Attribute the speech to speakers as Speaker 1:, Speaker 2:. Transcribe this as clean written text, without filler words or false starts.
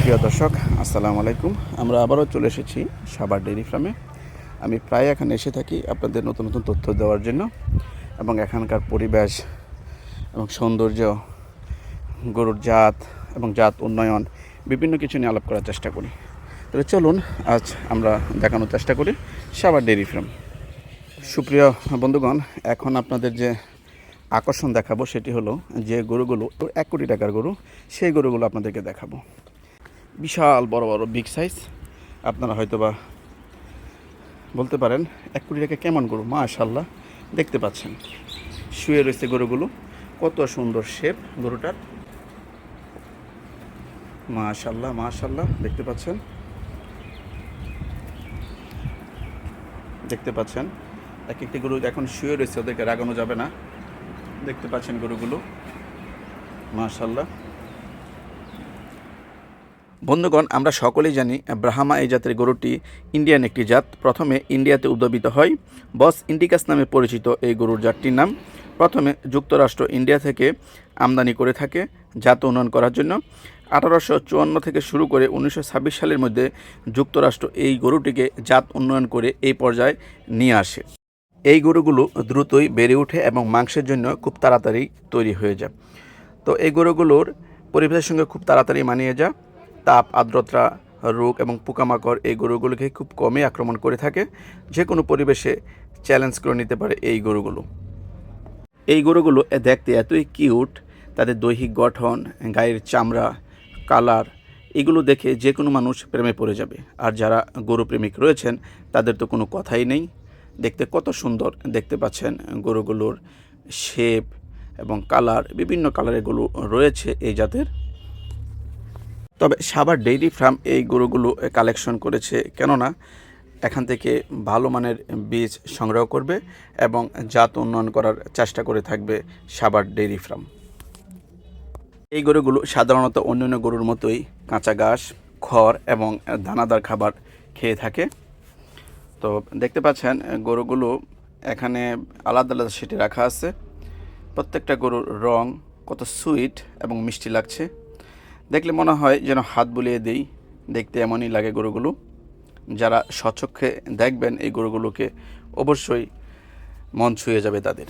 Speaker 1: প্রিয় দর্শক, আসসালামু আলাইকুম। আমরা আবারও চলে এসেছি সাভার ডেইরি ফার্মে। আমি প্রায় এখানে এসে থাকি আপনাদের নতুন নতুন তথ্য দেওয়ার জন্য, এবং এখানকার পরিবেশ এবং সৌন্দর্য, গরুর জাত এবং জাত উন্নয়ন বিভিন্ন কিছু নিয়ে আলাপ করার চেষ্টা করি। তবে চলুন আজ আমরা দেখানোর চেষ্টা করি সাভার ডেইরি ফার্ম। সুপ্রিয় বন্ধুগণ, এখন আপনাদের যে আকর্ষণ দেখাবো সেটি হলো যে গরুগুলো 1 কোটি টাকার গরু, সেই গরুগুলো আপনাদেরকে দেখাবো। বিশাল বড় বড় বিগ সাইজ। আপনারা হয়তোবা বলতে পারেন 1 কোটি টাকা কেমন গরু? মাশাআল্লাহ, দেখতে পাচ্ছেন শুয়ে রয়েছে গরুগুলো। কত সুন্দর শেপ গরুটার, মাশাআল্লাহ মাশাআল্লাহ। দেখতে পাচ্ছেন এক একটি গরু এখন শুয়ে রয়েছে, ওদেরকে রাগানো যাবে না। দেখতে পাচ্ছেন গরুগুলো, মাশাআল্লাহ। বন্ধুগণ, আমরা সকলেই জানি ব্রাহ্মা এই জাতের গরুটি ইন্ডিয়ান একটি জাত। প্রথমে ইন্ডিয়াতে উদ্ভাবিত হয়। বস ইন্ডিকাস নামে পরিচিত এই গরুর জাতটির নাম প্রথমে যুক্তরাষ্ট্র ইন্ডিয়া থেকে আমদানি করে থাকে জাত উন্নয়ন করার জন্য। 1854 থেকে শুরু করে 1926 সালের মধ্যে যুক্তরাষ্ট্র এই গরুটিকে জাত উন্নয়ন করে এই পর্যায়ে নিয়ে আসে। এই গরুগুলো দ্রুতই বেড়ে ওঠে এবং মাংসের জন্য খুব তাড়াতাড়ি তৈরি হয়ে যায়। তো এই গরুগুলোর পরিবেশের সঙ্গে খুব তাড়াতাড়ি মানিয়ে যায়। তাপ, আর্দ্রতা, রোগ এবং পোকামাকড় এই গরুগুলোকে খুব কমই আক্রমণ করে থাকে। যে কোনো পরিবেশে চ্যালেঞ্জ করে নিতে পারে এই গরুগুলো। এই গরুগুলো দেখতে এতই কিউট, তাদের দৈহিক গঠন, গায়ের চামড়া, কালার, এগুলো দেখে যে কোনো মানুষ প্রেমে পড়ে যাবে। আর যারা গরু প্রেমিক রয়েছেন তাদের তো কোনো কথাই নেই। দেখতে কত সুন্দর, দেখতে পাচ্ছেন গরুগুলোর শেপ এবং কালার, বিভিন্ন কালারের গরু রয়েছে এই জাতের। তবে সাভার ডেইরি ফার্ম এই গরুগুলো কালেকশন করেছে, কেননা এখান থেকে ভালো মানের বীজ সংগ্রহ করবে এবং জাত উন্নয়ন করার চেষ্টা করে থাকবে সাভার ডেইরি ফার্ম। এই গরুগুলো সাধারণত অন্যান্য গরুর মতোই কাঁচা ঘাস, খড় এবং দানাদার খাবার খেয়ে থাকে। তো দেখতে পাচ্ছেন গরুগুলো এখানে আলাদা আলাদা সেটে রাখা আছে। প্রত্যেকটা গরুর রং কত সুইট এবং মিষ্টি লাগছে। দেখলে মনে হয় যেন হাত বুলিয়ে দেই, দেখতে এমনই লাগে গরুগুলো। যারা স্বচক্ষে দেখবেন এই গরুগুলোকে, অবশ্যই মন ছুঁয়ে যাবে তাদের।